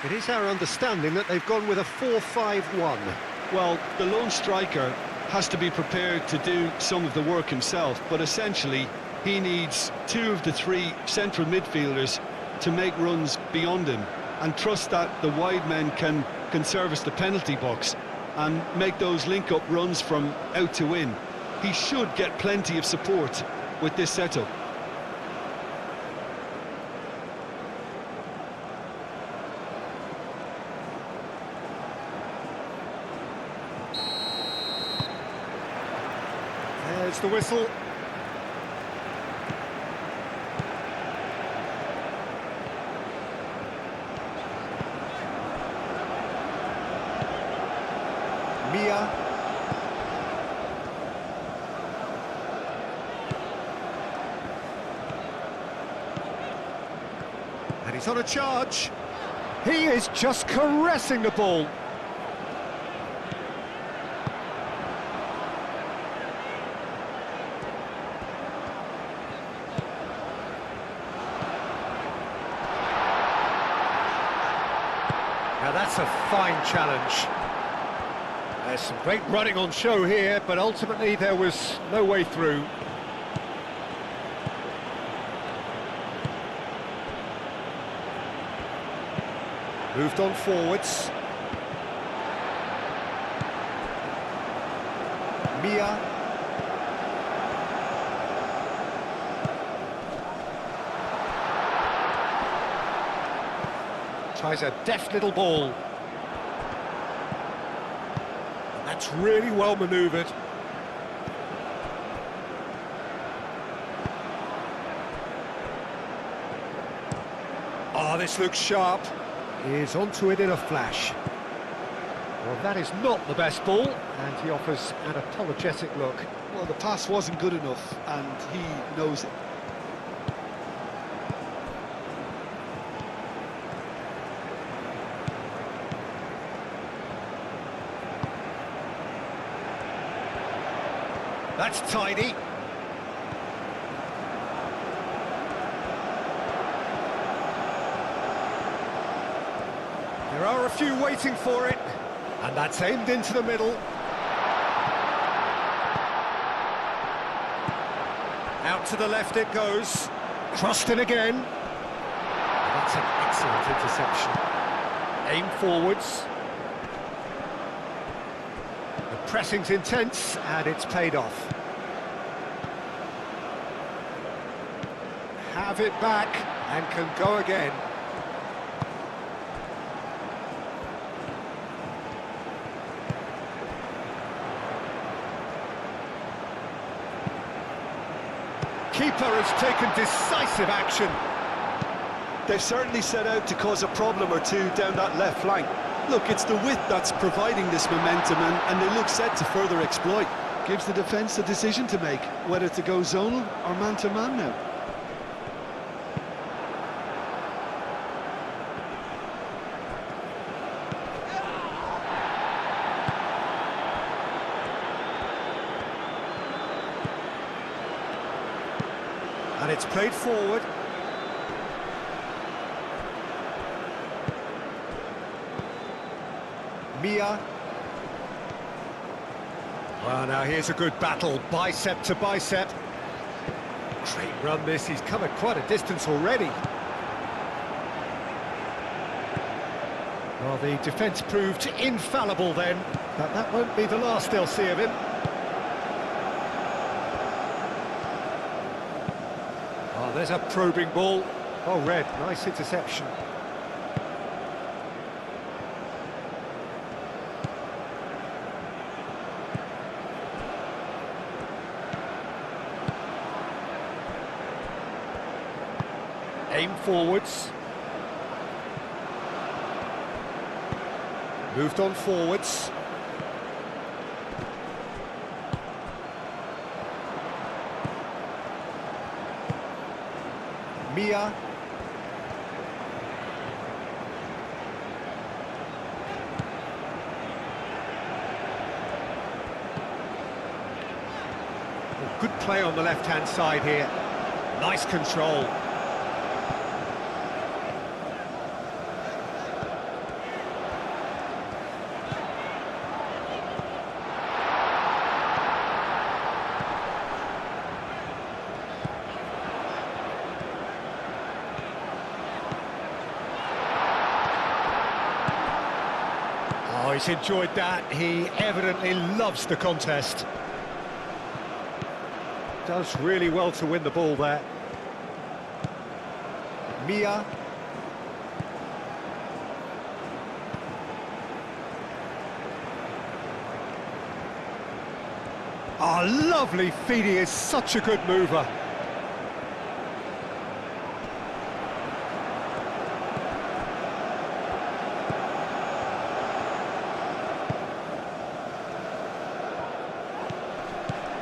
It is our understanding that they've gone with a 4-5-1. Well, the lone striker has to be prepared to do some of the work himself, but essentially he needs two of the three central midfielders to make runs beyond him and trust that the wide men can service the penalty box and make those link-up runs from out to in. He should get plenty of support with this setup. There's the whistle. Mia. And he's on a charge. He is just caressing the ball. Now that's a fine challenge. There's some great running on show here, but ultimately there was no way through. Moved on forwards. Mia. Tries a deft little ball. That's really well manoeuvred. Oh, this looks sharp. He's onto it in a flash. Well, that is not the best ball, and he offers an apologetic look. Well, the pass wasn't good enough, and he knows it. That's tidy. There are a few waiting for it, and that's aimed into the middle. Out to the left it goes. Crossed in again. That's an excellent interception. Aim forwards. The pressing's intense, and it's paid off. Have it back, and can go again. Keeper has taken decisive action. They've certainly set out to cause a problem or two down that left flank. Look, it's the width that's providing this momentum, and they look set to further exploit. Gives the defence a decision to make, whether to go zonal or man-to-man now. And it's played forward. Mia. Well, now here's a good battle, bicep to bicep. Great run this, he's covered quite a distance already. Well, the defence proved infallible then, but that won't be the last they'll see of him. Oh, there's a probing ball. Oh, red, nice interception. Aim forwards. Moved on forwards. Mia. Oh, good play on the left-hand side here. Nice control. he's enjoyed that. He evidently loves the contest. Does really well to win the ball there. Mia. Oh, lovely feed. He is such a good mover.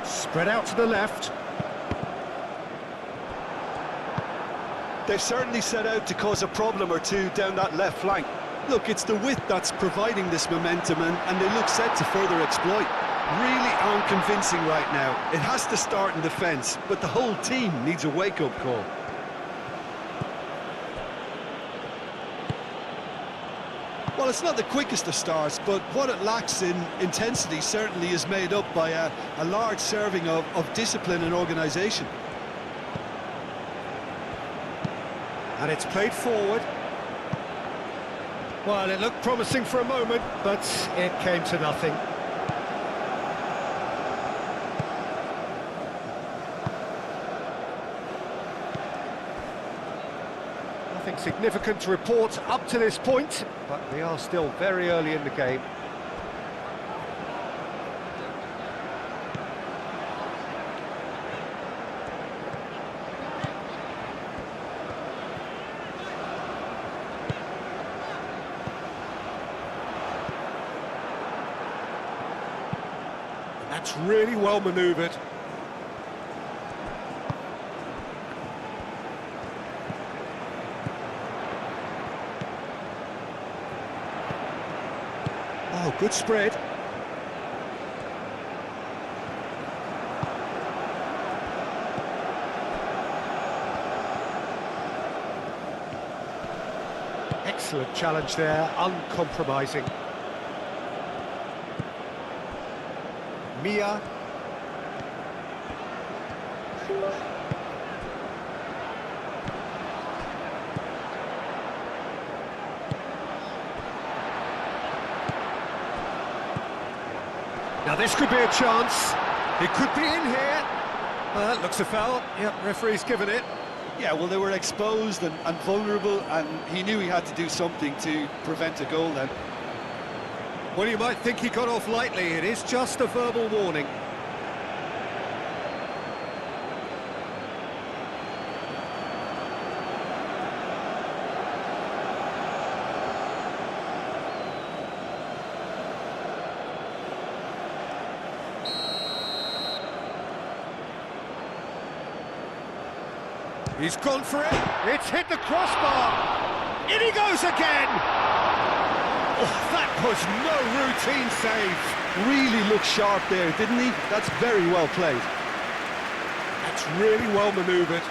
Spread out to the left. They've certainly set out to cause a problem or two down that left flank. Look, it's the width that's providing this momentum, and they look set to further exploit. Really aren't convincing right now. It has to start in defence, but the whole team needs a wake-up call. Well, it's not the quickest of starts, but what it lacks in intensity certainly is made up by a large serving of discipline and organisation. And it's played forward. Well, it looked promising for a moment, but it came to nothing. Nothing significant to report up to this point, but we are still very early in the game. That's really well manoeuvred. Oh, good spread. Excellent challenge there, uncompromising. Mia. Now this could be a chance. It could be in here. Looks a foul. Yep, referee's given it. Yeah, well, they were exposed and vulnerable, and he knew he had to do something to prevent a goal then. Well, you might think he got off lightly. It is just a verbal warning. He's gone for it. It's hit the crossbar. In he goes again. Oh, that was no routine save. Really looked sharp there, didn't he? That's very well played. That's really well manoeuvred.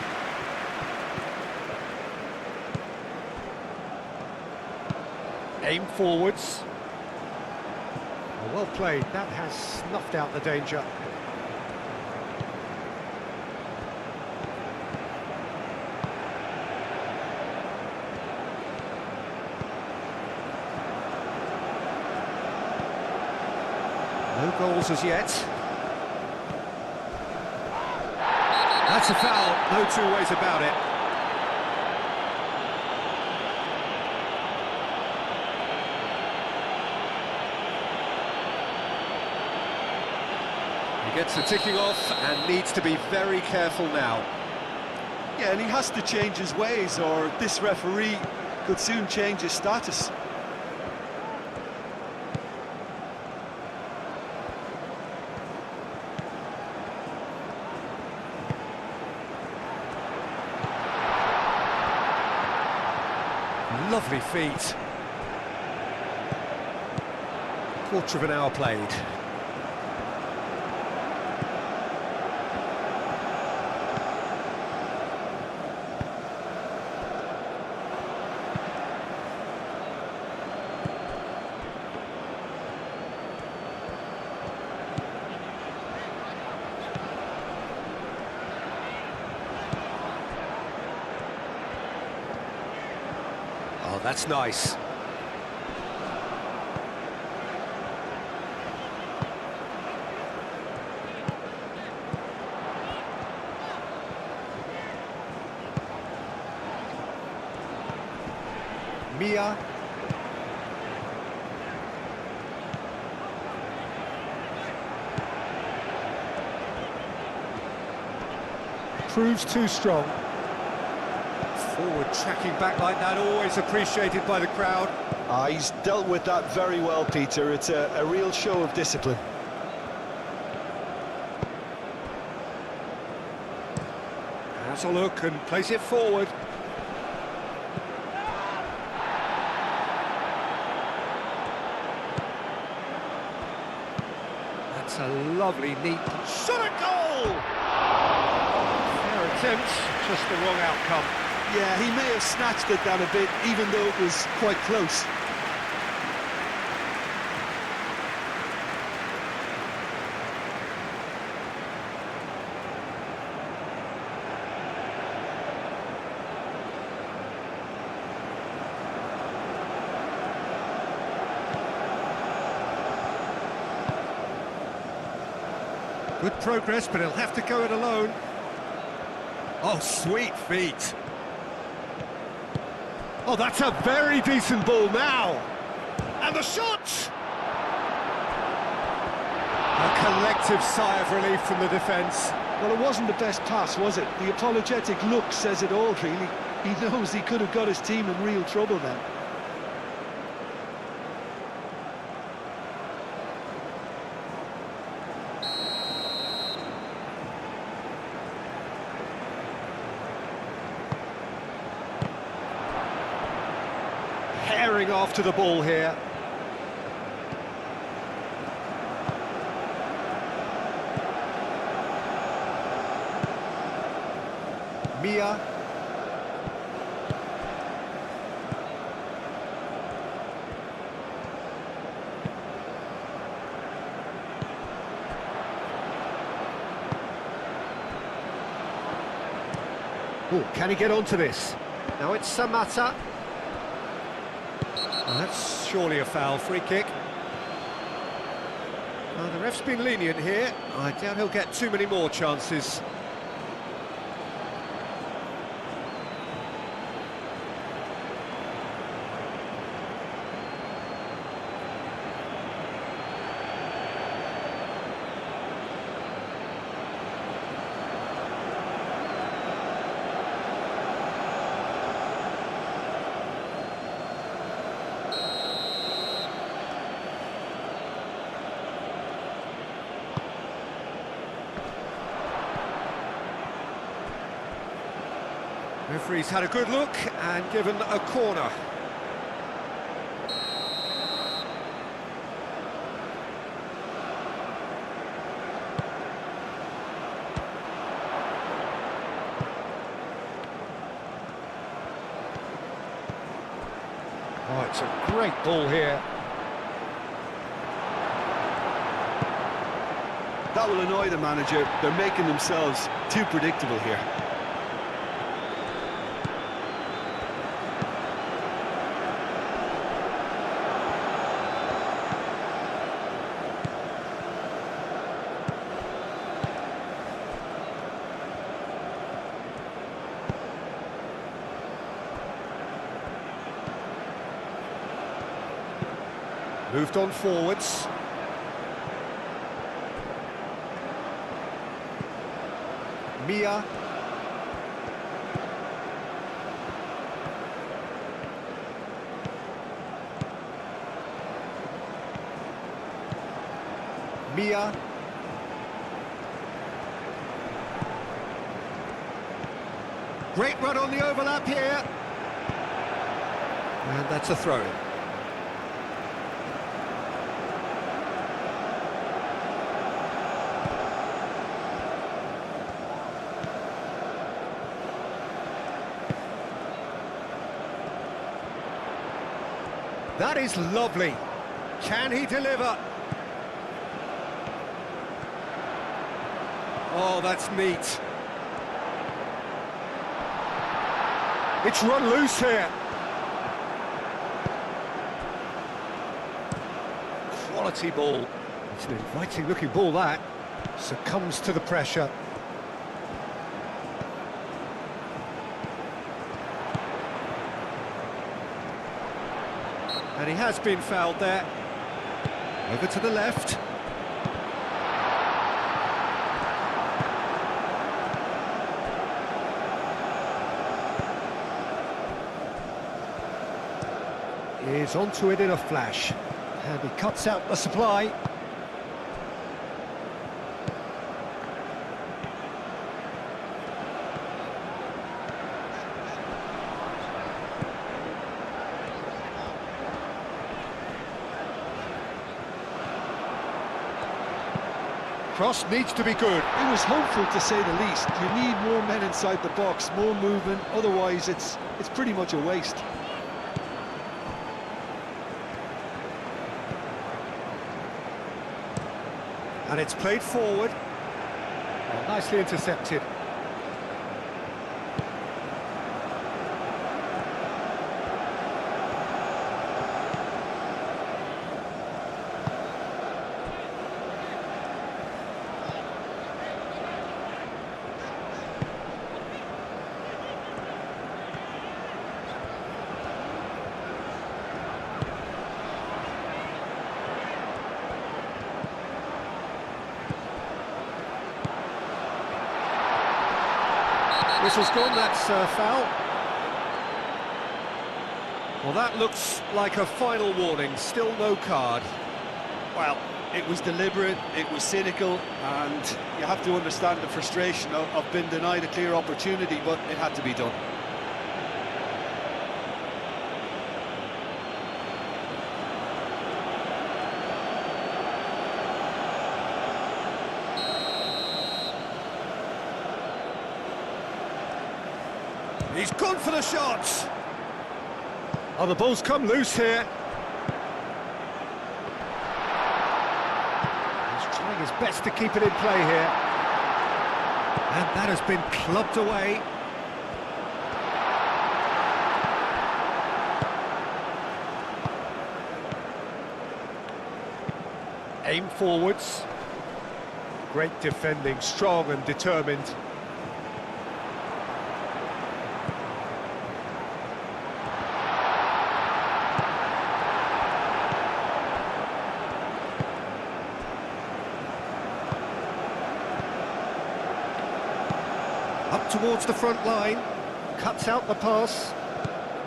Aim forwards. Oh, well played. That has snuffed out the danger. No goals as yet. That's a foul, no two ways about it. He gets the ticking off and needs to be very careful now. Yeah, and he has to change his ways, or this referee could soon change his status. Lovely feet. Quarter of an hour played. Oh, that's nice. Mia. Proves too strong. Forward tracking back like that, always appreciated by the crowd. He's dealt with that very well, Peter. It's a real show of discipline. Has a look and plays it forward. That's a lovely, neat shot at goal! Fair attempt, just the wrong outcome. Yeah, he may have snatched it down a bit, even though it was quite close. Good progress, but he'll have to go it alone. Oh, sweet feet. Oh, that's a very decent ball now. And the shot! A collective sigh of relief from the defence. Well, it wasn't the best pass, was it? The apologetic look says it all, really. He knows he could have got his team in real trouble then. Herring after the ball here. Mia. Oh, can he get onto this? Now it's Samata. Well, that's surely a foul, free kick. Well, the ref's been lenient here. I doubt he'll get too many more chances. Referee's had a good look and given a corner. Oh, it's a great ball here. That will annoy the manager. They're making themselves too predictable here. Moved on forwards. Mia. Mia. Great run on the overlap here. And that's a throw-in. That is lovely. Can he deliver? Oh, that's neat. It's run loose here. Quality ball. It's an inviting looking ball, that. Succumbs to the pressure. And he has been fouled there. Over to the left. Is onto it in a flash. And he cuts out the supply. Cross needs to be good. It was hopeful, to say the least. You need more men inside the box, more movement, otherwise it's pretty much a waste. And it's played forward. Well, nicely intercepted. Whistle's gone, that's foul. Well, that looks like a final warning, still no card. Well, it was deliberate, it was cynical, and you have to understand the frustration of being denied a clear opportunity, but it had to be done. He's gone for the shots. Oh, the ball's come loose here. He's trying his best to keep it in play here. And that has been clubbed away. Aim forwards. Great defending, strong and determined. Up towards the front line, cuts out the pass,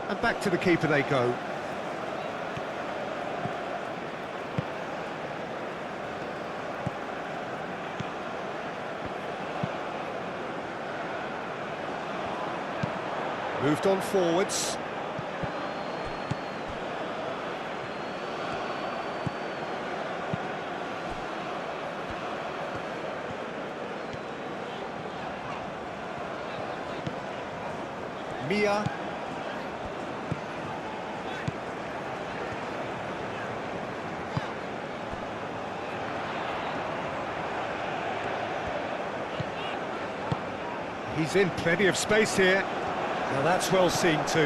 and back to the keeper they go. Moved on forwards. Mia. He's in plenty of space here. Now that's well seen too.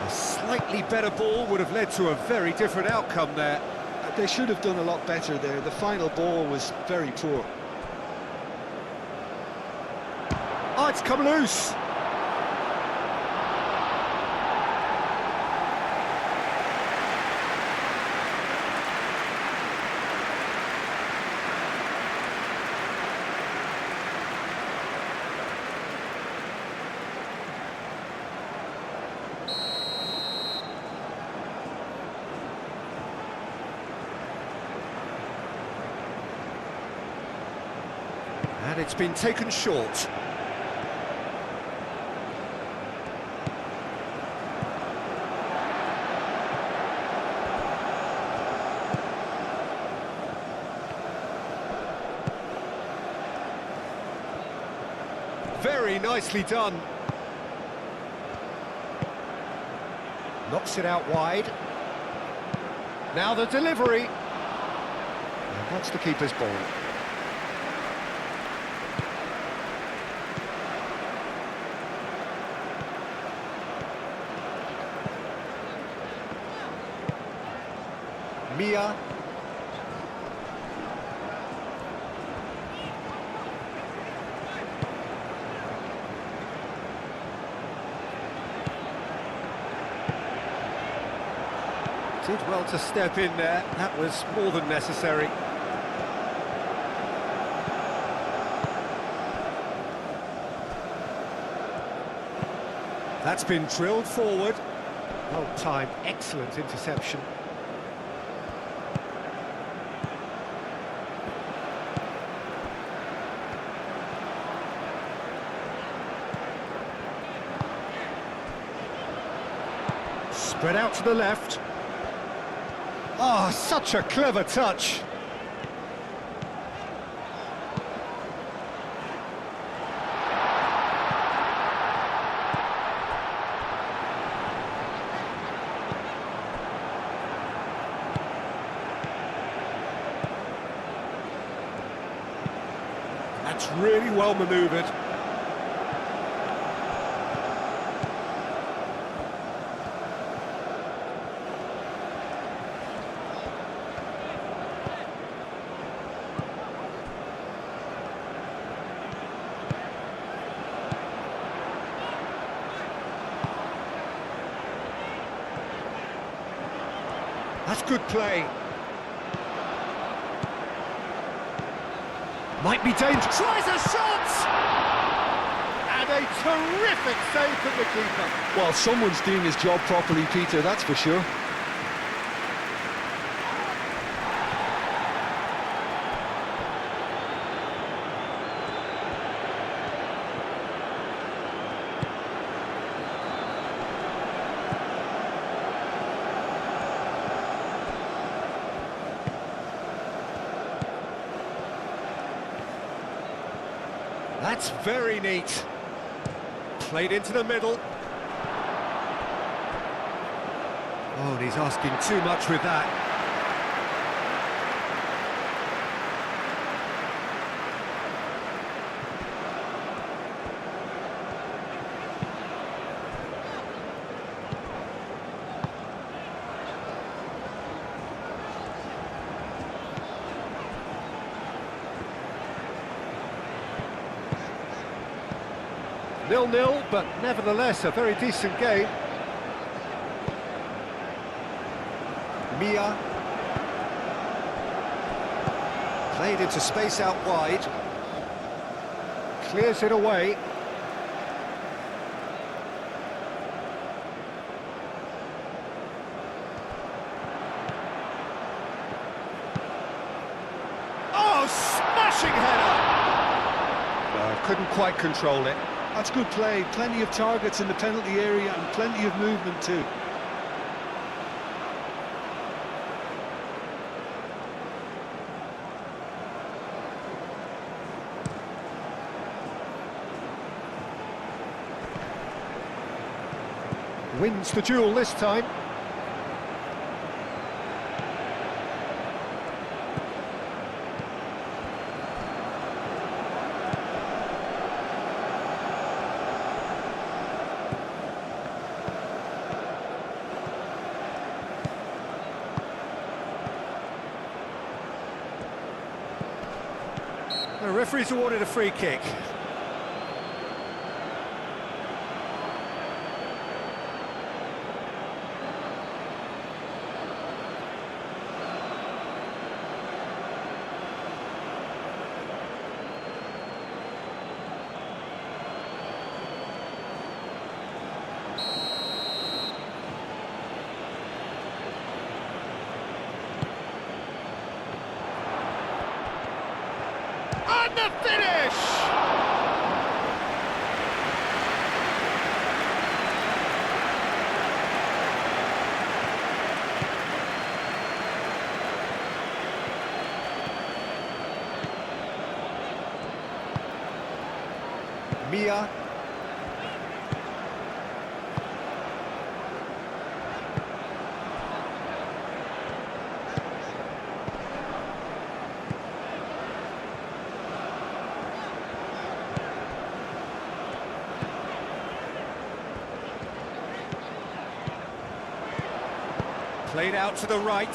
A slightly better ball would have led to a very different outcome there. They should have done a lot better there. The final ball was very poor. Oh, it's come loose. And it's been taken short. Very nicely done. Knocks it out wide. Now the delivery. And that's the keeper's ball. Mia. Did well to step in there. That was more than necessary. That's been drilled forward. Well timed, excellent interception. Spread out to the left. Oh, such a clever touch. That's really well manoeuvred. That's good play. Might be dangerous. Tries a shot! And a terrific save from the keeper. Well, someone's doing his job properly, Peter, that's for sure. That's very neat. Played into the middle. Oh, and he's asking too much with that. Nil-nil, but nevertheless a very decent game. Mia. Played into space out wide. Clears it away. Oh, smashing header! Couldn't quite control it. That's good play, plenty of targets in the penalty area and plenty of movement too. Wins the duel this time. The referee's awarded a free kick. And the finish! Mia. Played out to the right.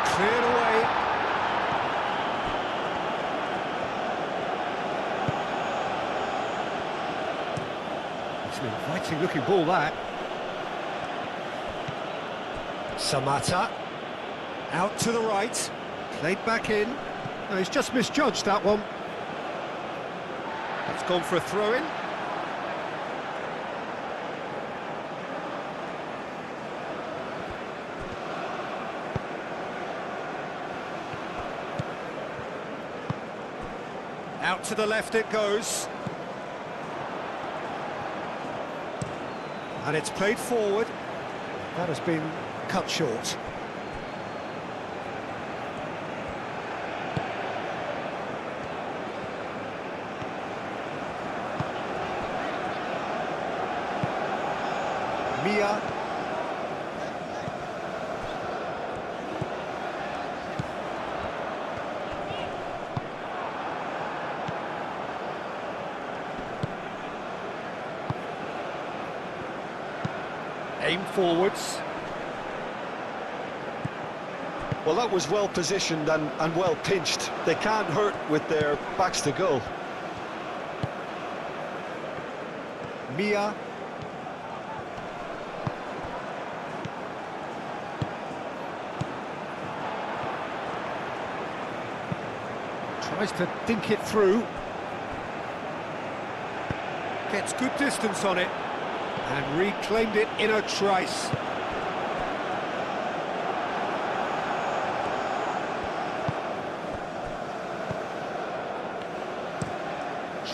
Cleared away. Exciting looking ball, that. Samata. Out to the right. Played back in. No, he's just misjudged that one. It's gone for a throw-in. Out to the left it goes. And it's played forward. That has been cut short. Mia. Aim forwards. Well, that was well positioned and well pinched. They can't hurt with their backs to goal. Mia. Tries to dink it through. Gets good distance on it. And reclaimed it in a trice.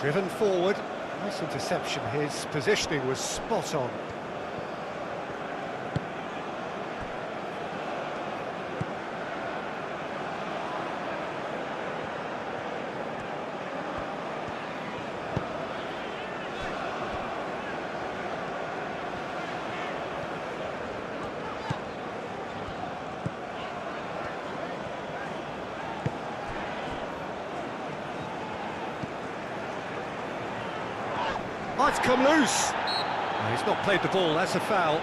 Driven forward. Nice interception. His positioning was spot on. Might come loose. No, he's not played the ball, that's a foul.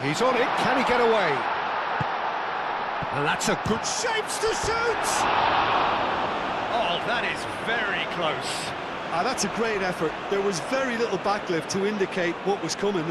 He's on it, can he get away? And that's a good shapes to shoot! Oh, that is very close. That's a great effort. There was very little backlift to indicate what was coming.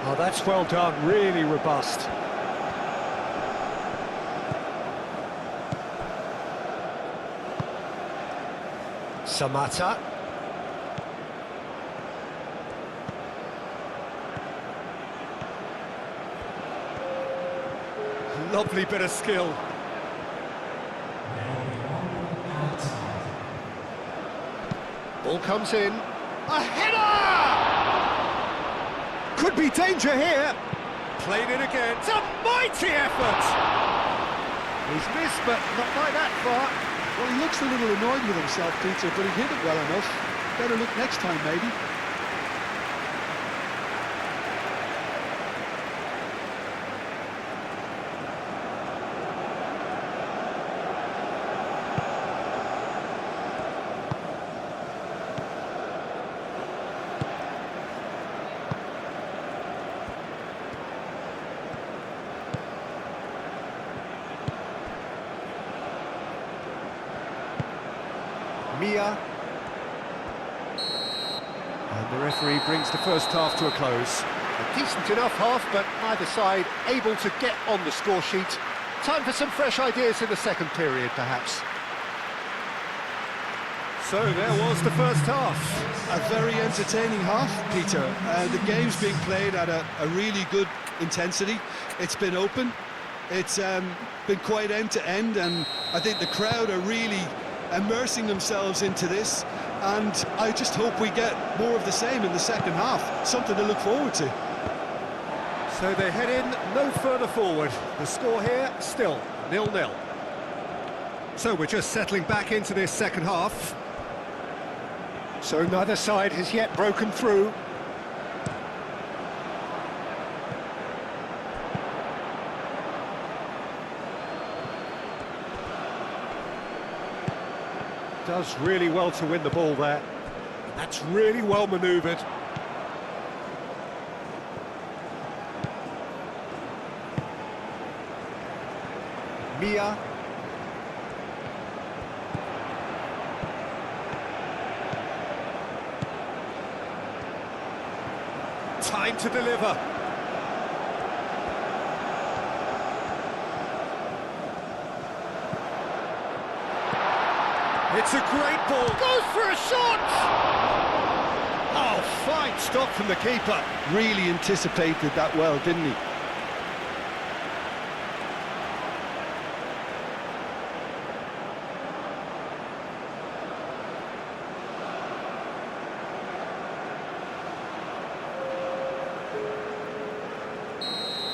Oh, that's well done, really robust. Samata. Lovely bit of skill. Ball comes in. A header! Could be danger here. Played it again. It's a mighty effort! He's missed, but not by that far. Well, he looks a little annoyed with himself, Peter, but he hit it well enough. Better look next time, maybe. Mia. And the referee brings the first half to a close. A decent enough half, but neither side able to get on the score sheet. Time for some fresh ideas in the second period, perhaps. So there was the first half. A very entertaining half, Peter. The game's being played at a really good intensity. It's been open. It's been quite end-to-end, and I think the crowd are really immersing themselves into this, and I just hope we get more of the same in the second half. Something to look forward to. So they head in no further forward. The score here, still 0-0. So we're just settling back into this second half. So neither side has yet broken through. Does really well to win the ball there. That's really well manoeuvred. Mia. Time to deliver. It's a great ball. Goes for a shot! Oh, fine stop from the keeper. Really anticipated that well, didn't he?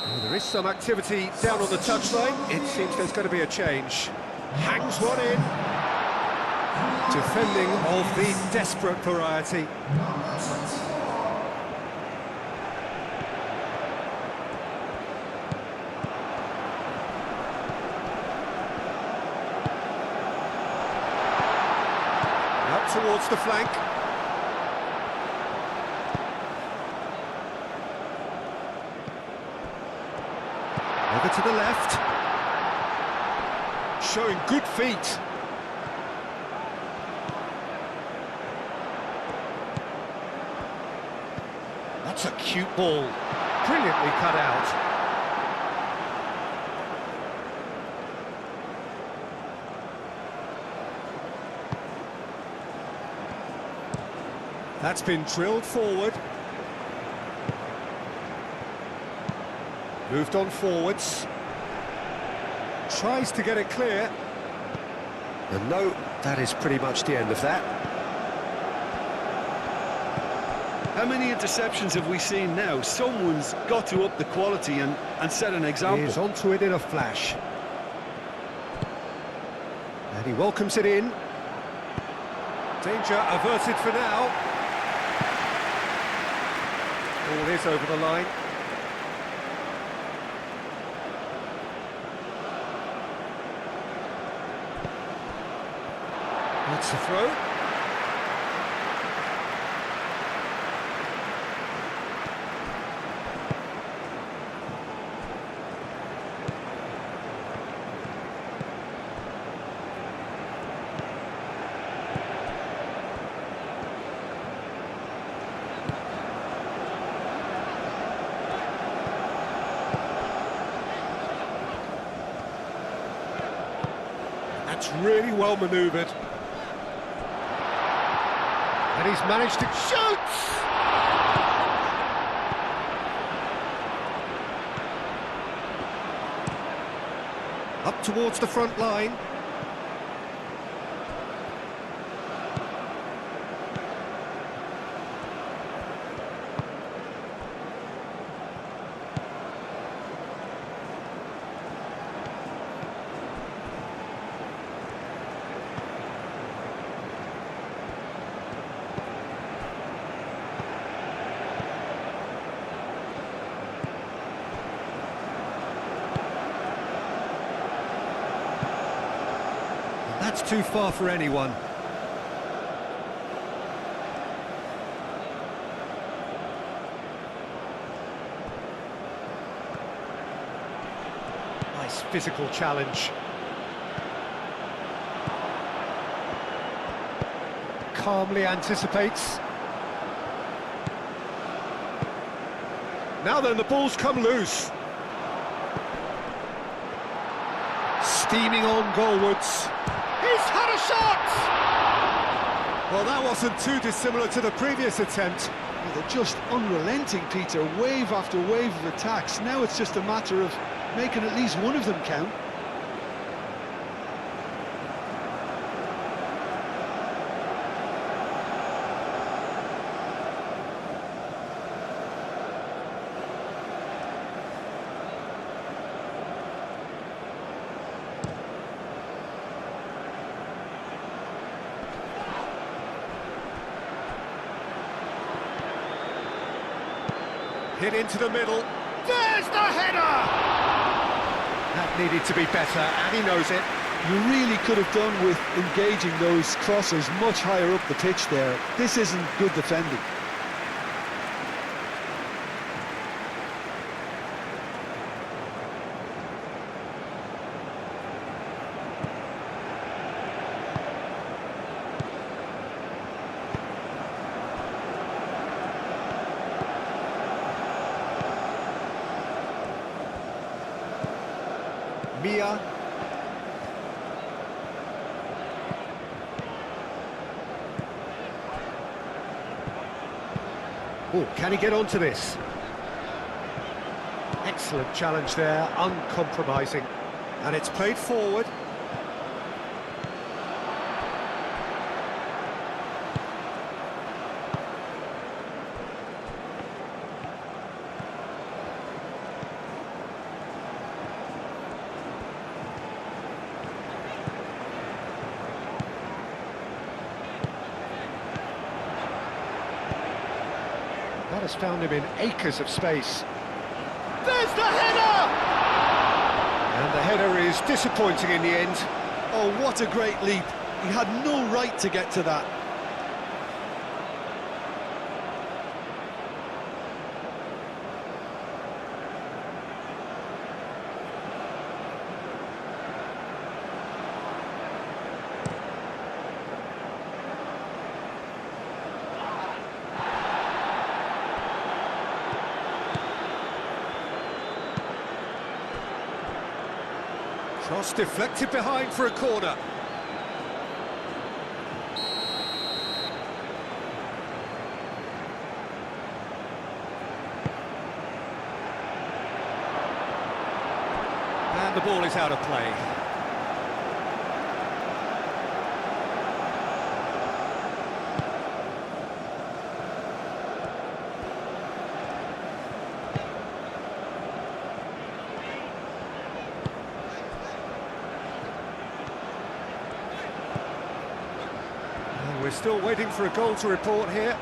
Well, there is some activity down on the touchline. It seems there's going to be a change. Hangs one in. Defending of the desperate variety. Up towards the flank. Over to the left. Showing good feet. That's a cute ball. Brilliantly cut out. That's been drilled forward. Moved on forwards. Tries to get it clear. And no, that is pretty much the end of that. How many interceptions have we seen now? Someone's got to up the quality and set an example. He's onto it in a flash. And he welcomes it in. Danger averted for now. Ball is over the line. That's the throw. That's really well manoeuvred. And he's managed to shoot! Up towards the front line. That's too far for anyone. Nice physical challenge. Calmly anticipates. Now then, the ball's come loose. Steaming on goalwards. He's had a shot! Well, that wasn't too dissimilar to the previous attempt. Well, they're just unrelenting, Peter. Wave after wave of attacks. Now it's just a matter of making at least one of them count. Hit into the middle. There's the header! That needed to be better, and he knows it. You really could have done with engaging those crosses much higher up the pitch there. This isn't good defending. Mia. Oh, can he get onto this? Excellent challenge there, uncompromising. And it's played forward. That has found him in acres of space. There's the header! And the header is disappointing in the end. Oh, what a great leap. He had no right to get to that. Cross deflected behind for a corner. And the ball is out of play. We're still waiting for a goal to report here.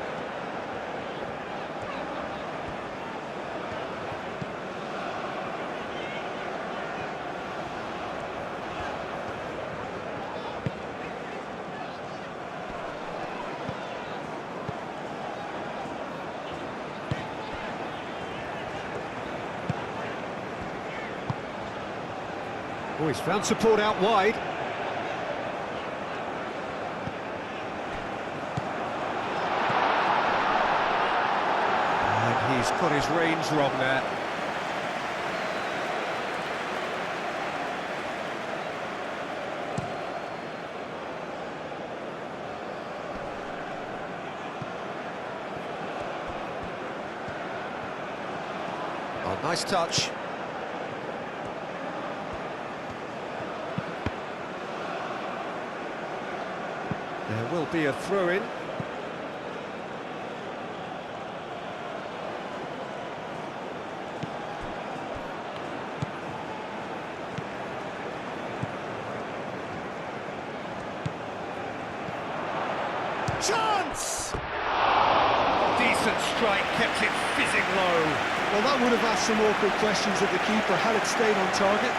Oh, he's found support out wide. He's got his range wrong there. Oh, nice touch. There will be a throw-in. Chance! Decent strike, kept it fizzing low. Well, that would have asked some awkward questions of the keeper had it stayed on target.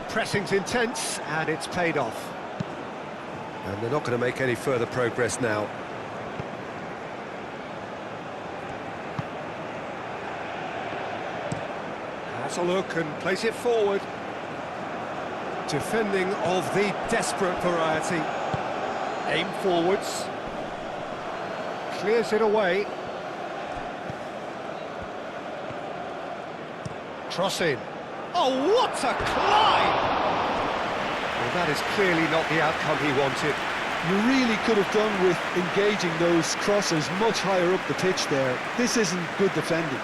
Pressing's intense, and it's paid off. And they're not going to make any further progress now. Has a look and plays it forward. Defending of the desperate variety. Aim forwards. Clears it away. Cross in. Oh, what a climb! Well, that is clearly not the outcome he wanted. You really could have done with engaging those crosses much higher up the pitch there. This isn't good defending.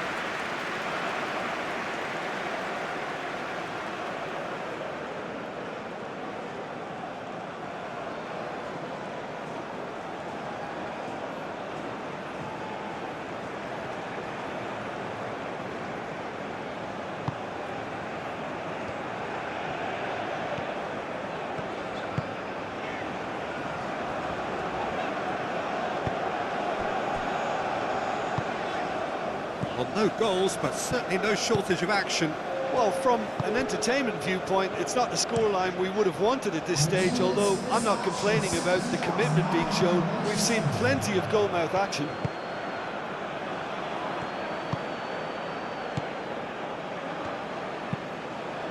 Well, no goals, but certainly no shortage of action. Well, from an entertainment viewpoint, it's not the scoreline we would have wanted at this stage, although I'm not complaining about the commitment being shown. We've seen plenty of goalmouth action.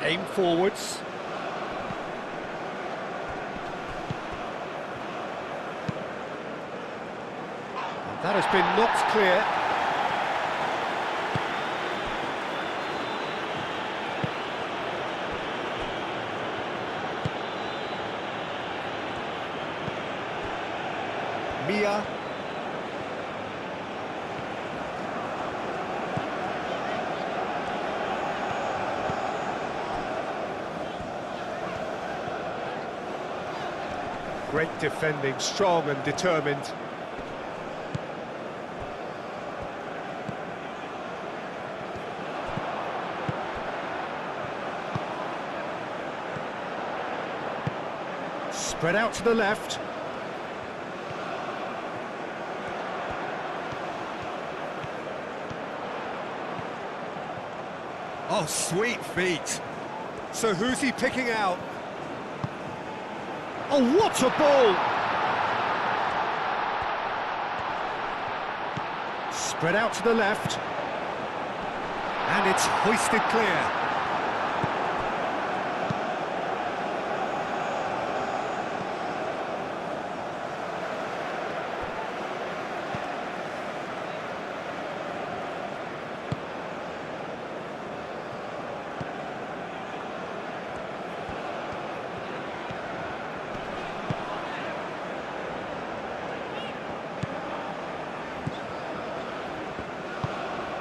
Aim forwards. And that has been knocked clear. Mia. Great defending, strong and determined. Spread out to the left. Oh, sweet feet. So who's he picking out? Oh, what a ball! Spread out to the left. And it's hoisted clear.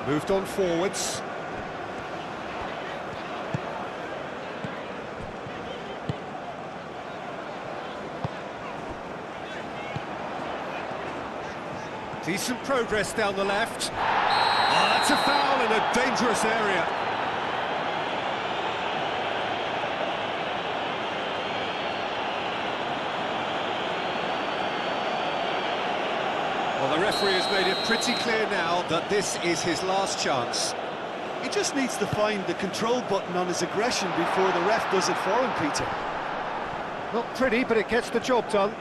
Moved on forwards. Decent progress down the left. Oh, that's a foul in a dangerous area. Well, the referee has made it pretty clear now that this is his last chance. He just needs to find the control button on his aggression before the ref does it for him, Peter. Not pretty, but it gets the job done.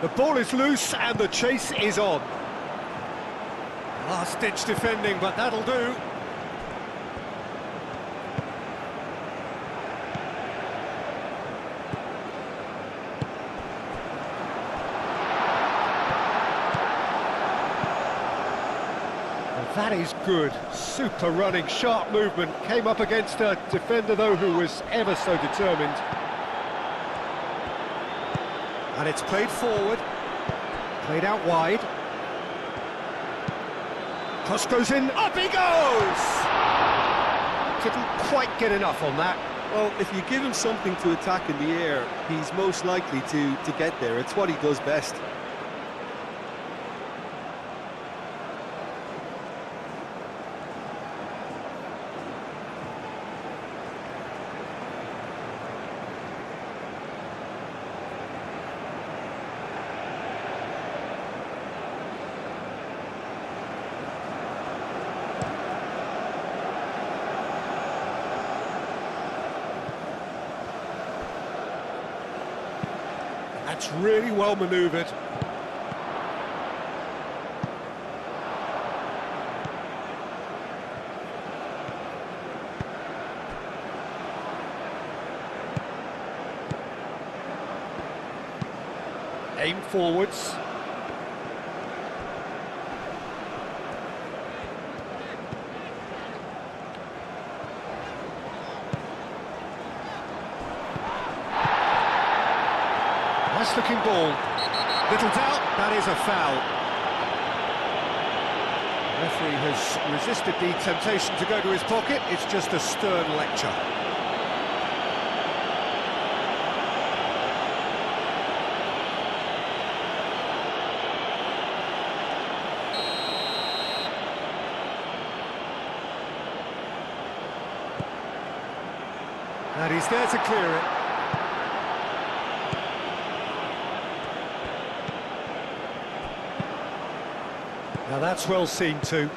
The ball is loose and the chase is on. Last-ditch defending, but that'll do. Well, that is good. Super running, sharp movement. Came up against a defender, though, who was ever so determined. And it's played forward, played out wide. Cross goes in, up he goes! Couldn't quite get enough on that. Well, if you give him something to attack in the air, he's most likely to get there. It's what he does best. That's really well manoeuvred. Aim forwards. Nice looking ball. Little doubt, that is a foul. The referee has resisted the temptation to go to his pocket. It's just a stern lecture. And he's there to clear it. Now that's well seen too.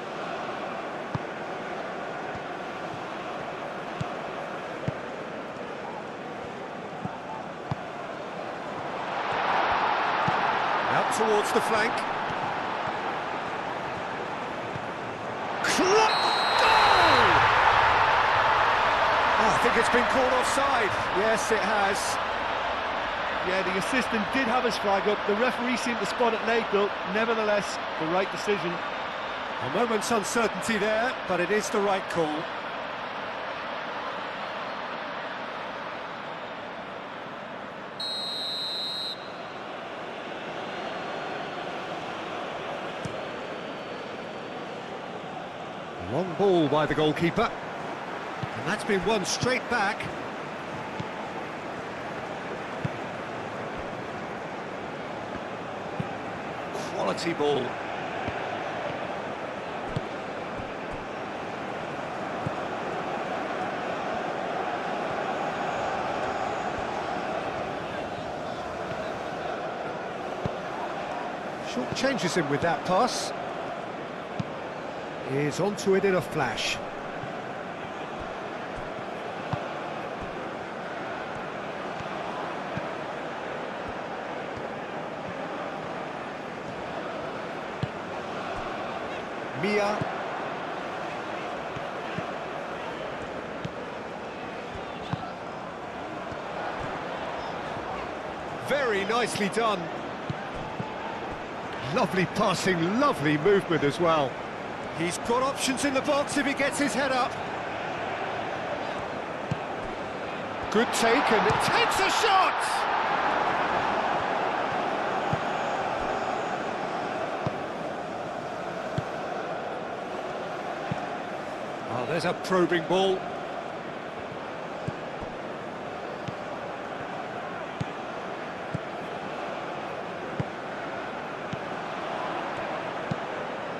Out towards the flank. Goal! Oh, I think it's been called offside. Yes, it has. Yeah, the assistant did have his flag up. The referee seemed to spot it late, though. Nevertheless, the right decision. A moment's uncertainty there, but it is the right call. Long ball by the goalkeeper. And that's been won straight back. Quality ball. Short changes him with that pass. Is onto it in a flash. Mia. Very nicely done. Lovely passing, lovely movement as well. He's got options in the box if he gets his head up. Good take, and it takes a shot! Oh, there's a probing ball.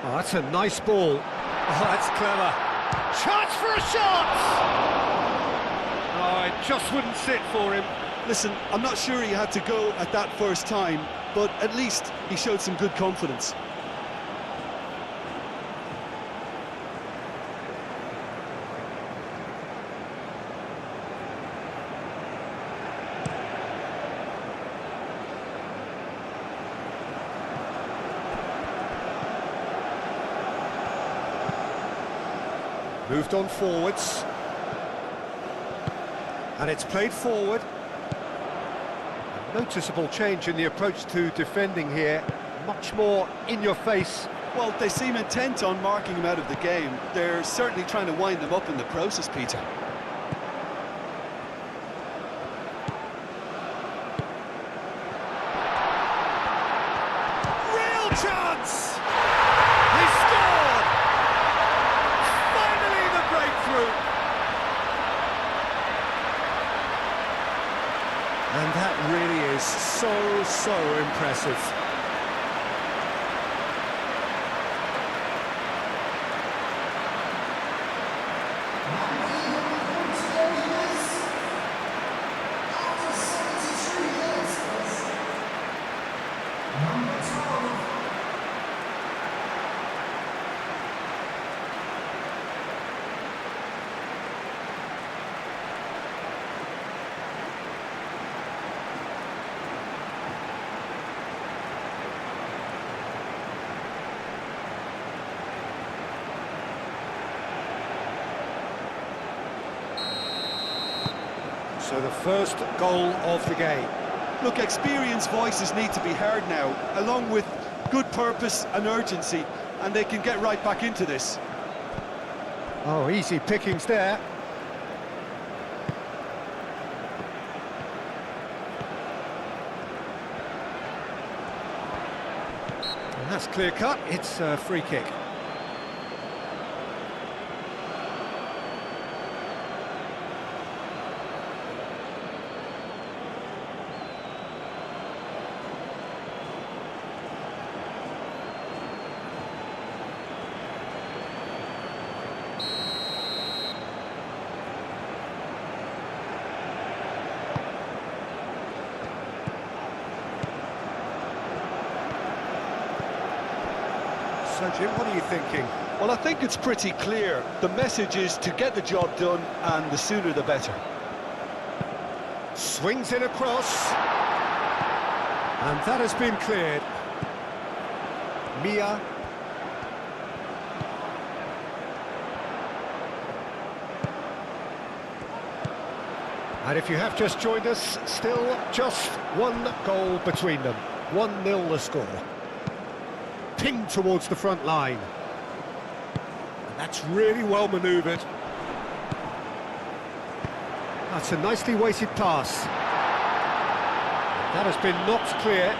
Oh, that's a nice ball. Oh, that's clever. Chance for a shot! Oh, it just wouldn't sit for him. Listen, I'm not sure he had to go at that first time, but at least he showed some good confidence. Moved on forwards. And it's played forward. A noticeable change in the approach to defending here. Much more in your face. Well, they seem intent on marking him out of the game. They're certainly trying to wind him up in the process, Peter. Real chance! He scored! Finally the breakthrough! And that really is so impressive. So the first goal of the game. Look, experienced voices need to be heard now, along with good purpose and urgency, and they can get right back into this. Oh, easy pickings there. And that's clear cut, it's a free kick. So, Jim, what are you thinking? Well, I think it's pretty clear. The message is to get the job done, and the sooner the better. Swings in across. And that has been cleared. Mia. And if you have just joined us, still just one goal between them. 1-0 the score. Pinged towards the front line. And that's really well manoeuvred. That's a nicely weighted pass. That has been knocked clear.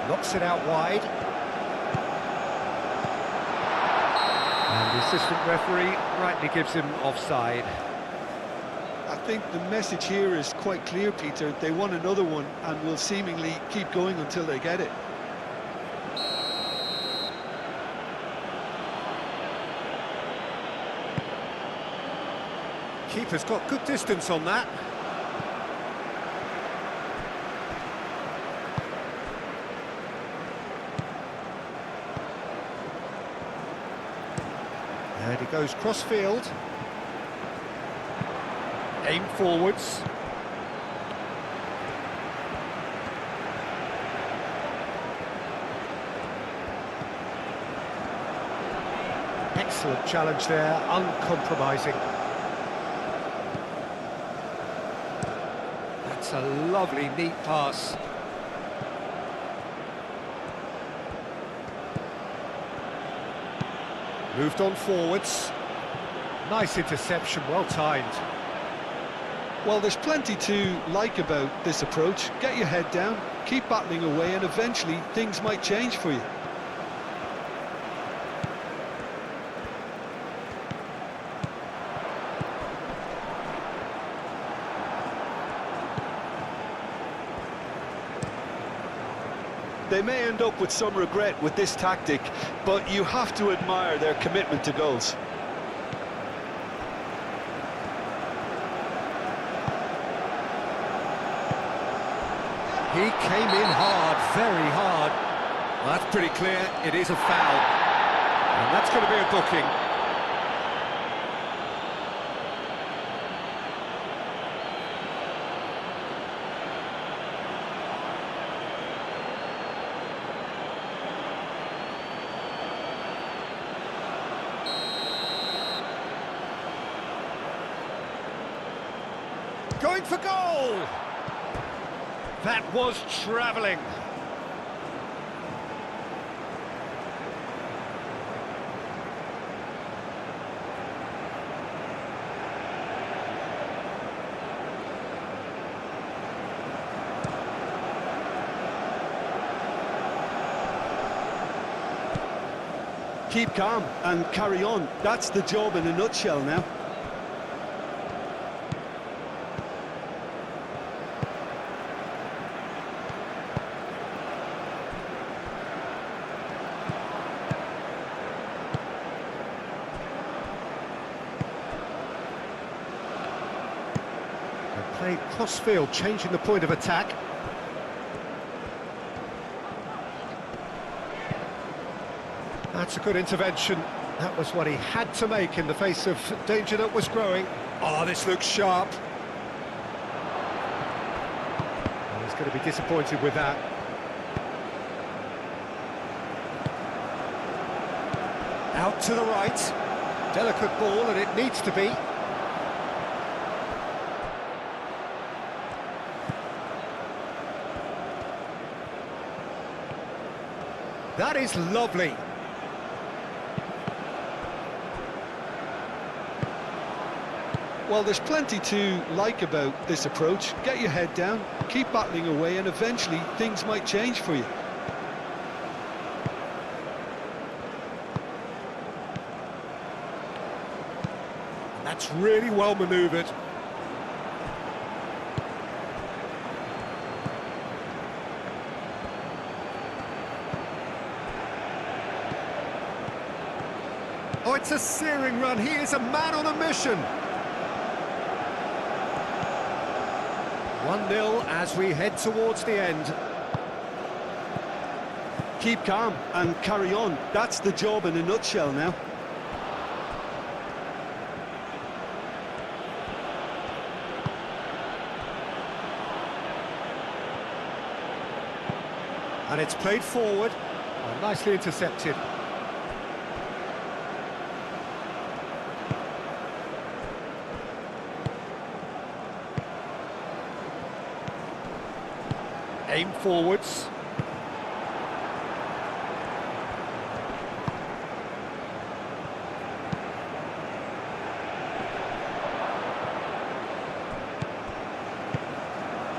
Knocks it out wide. And the assistant referee rightly gives him offside. I think the message here is quite clear, Peter. They want another one and will seemingly keep going until they get it. Keeper's got good distance on that. And he goes cross-field. Aim forwards. Excellent challenge there, uncompromising. That's a lovely, neat pass. Moved on forwards. Nice interception, well timed. Well, there's plenty to like about this approach. Get your head down, keep battling away, and eventually things might change for you. They may end up with some regret with this tactic, but you have to admire their commitment to goals. He came in hard, very hard. Well, that's pretty clear, it is a foul. And that's going to be a booking. Going for goal! That was travelling. Keep calm and carry on. That's the job in a nutshell now. Played cross-field, changing the point of attack. That's a good intervention. That was what he had to make in the face of danger that was growing. Oh, this looks sharp. Oh, he's going to be disappointed with that. Out to the right. Delicate ball, and it needs to be. That is lovely. Well, there's plenty to like about this approach. Get your head down, keep battling away, and eventually things might change for you. That's really well manoeuvred. Oh, it's a searing run. He is a man on a mission. 1-0 as we head towards the end. Keep calm and carry on. That's the job in a nutshell now. And it's played forward. Oh, nicely intercepted. Aim forwards.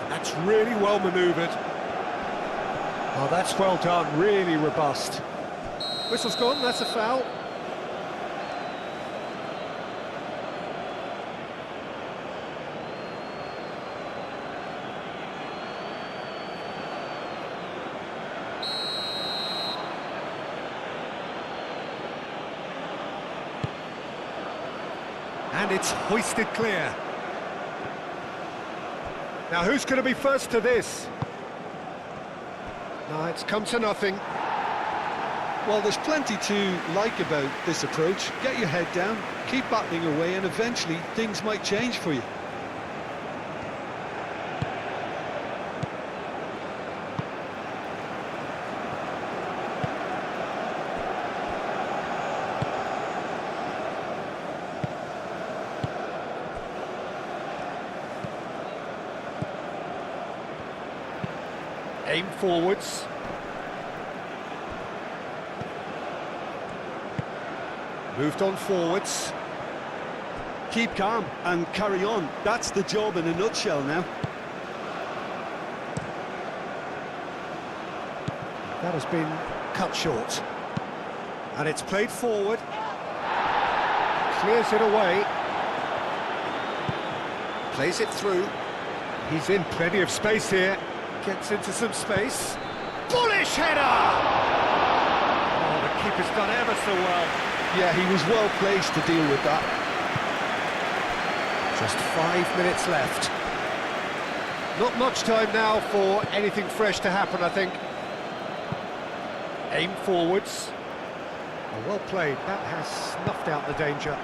That's really well manoeuvred. Oh, that's well done, really robust. Whistle's gone, that's a foul. And it's hoisted clear. Now who's going to be first to this? No, it's come to nothing. Well, there's plenty to like about this approach. Get your head down, keep battling away, and eventually things might change for you. Aim forwards. Moved on forwards. Keep calm and carry on. That's the job in a nutshell now. That has been cut short. And it's played forward. Clears it away. Plays it through. He's in plenty of space here. Gets into some space. Bullish header! Oh, the keeper's done ever so well. Yeah, he was well placed to deal with that. Just 5 minutes left. Not much time now for anything fresh to happen, I think. Aim forwards. Oh, well played. That has snuffed out the danger.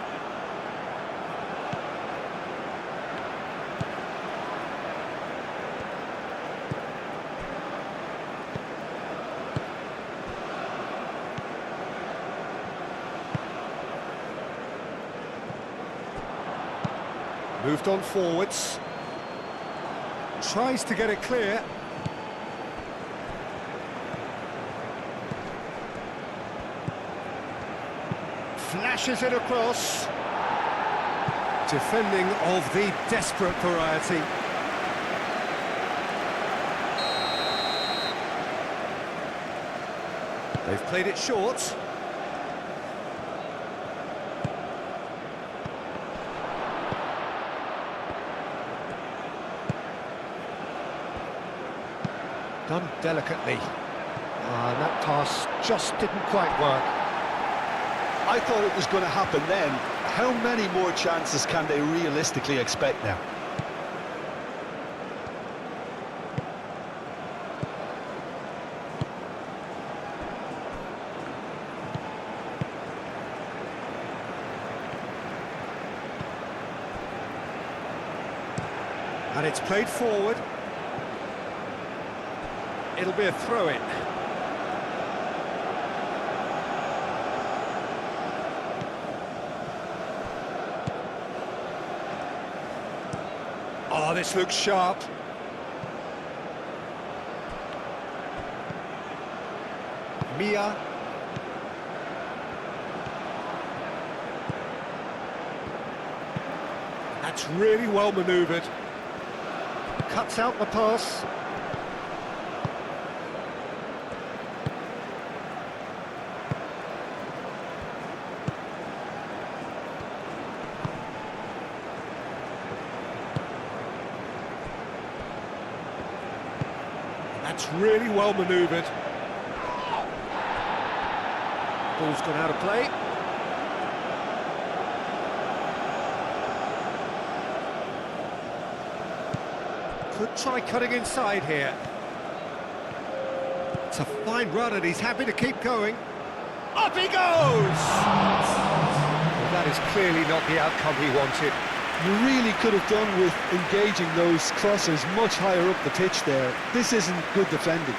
Moved on forwards. Tries to get it clear. Flashes it across. Defending of the desperate variety. They've played it short. Done delicately. And that pass just didn't quite work. I thought it was going to happen then. How many more chances can they realistically expect now? And it's played forward. It'll be a throw-in. Oh, this looks sharp. Mia. That's really well manoeuvred. Cuts out the pass. That's really well manoeuvred. Ball's gone out of play. Could try cutting inside here. It's a fine run and he's happy to keep going. Up he goes! Well, that is clearly not the outcome he wanted. You really could have done with engaging those crossers much higher up the pitch there. This isn't good defending.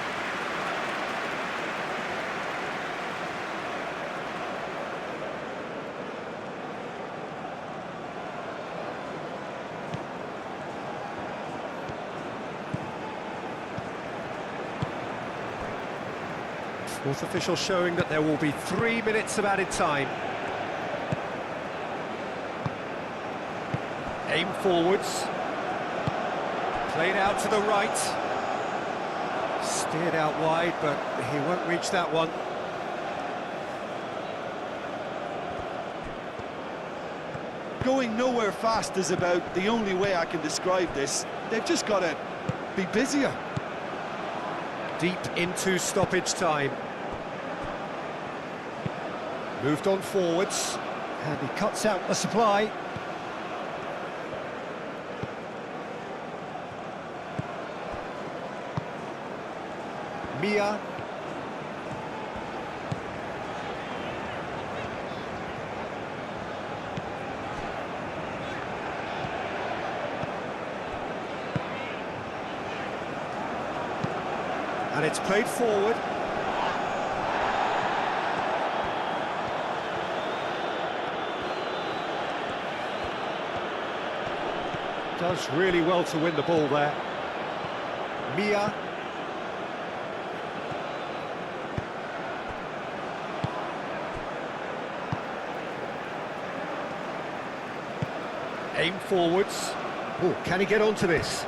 Fourth official showing that there will be 3 minutes of added time. Aim forwards. Played out to the right. Steered out wide, but he won't reach that one. Going nowhere fast is about the only way I can describe this. They've just got to be busier. Deep into stoppage time. Moved on forwards, and he cuts out the supply. Mia. And it's played forward. Does really well to win the ball there. Mia. Aim forwards. Oh, can he get onto this?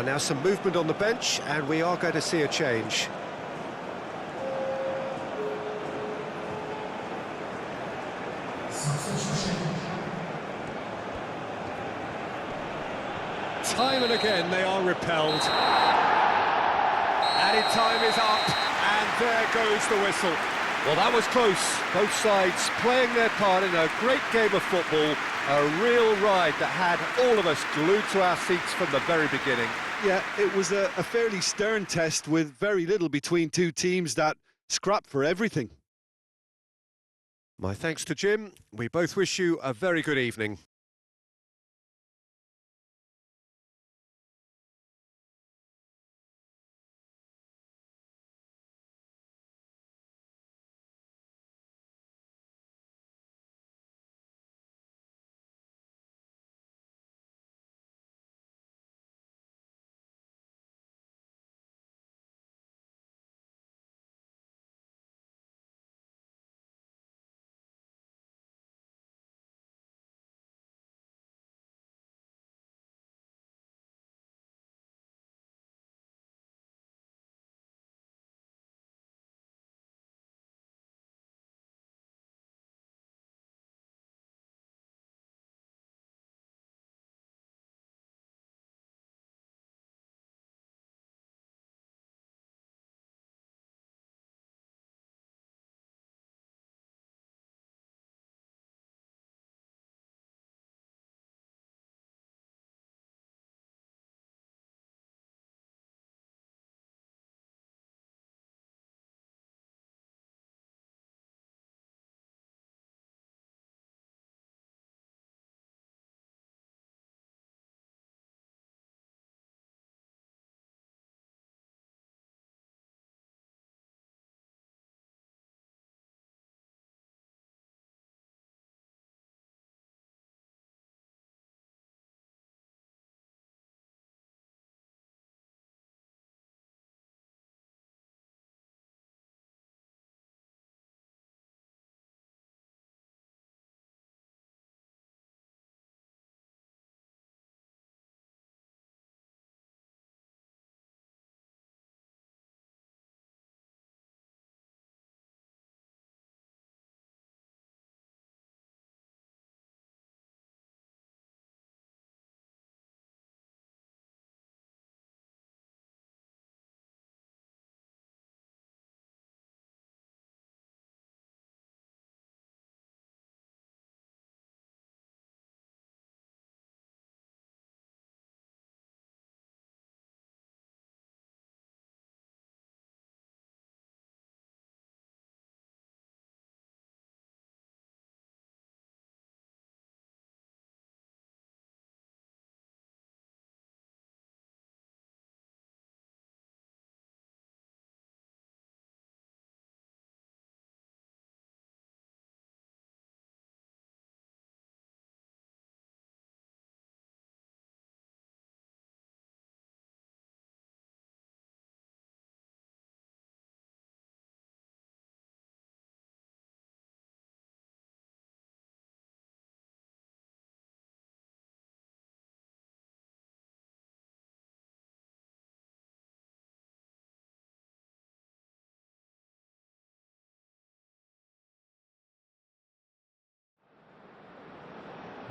Now some movement on the bench, and we are going to see a change. Time and again they are repelled. Added time is up, and there goes the whistle. Well, that was close. Both sides playing their part in a great game of football. A real ride that had all of us glued to our seats from the very beginning. Yeah, it was a fairly stern test with very little between two teams that scrapped for everything. My thanks to Jim. We both wish you a very good evening.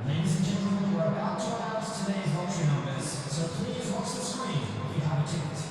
Ladies and gentlemen, we're about to announce today's lottery numbers, so please watch the screen if you have a ticket.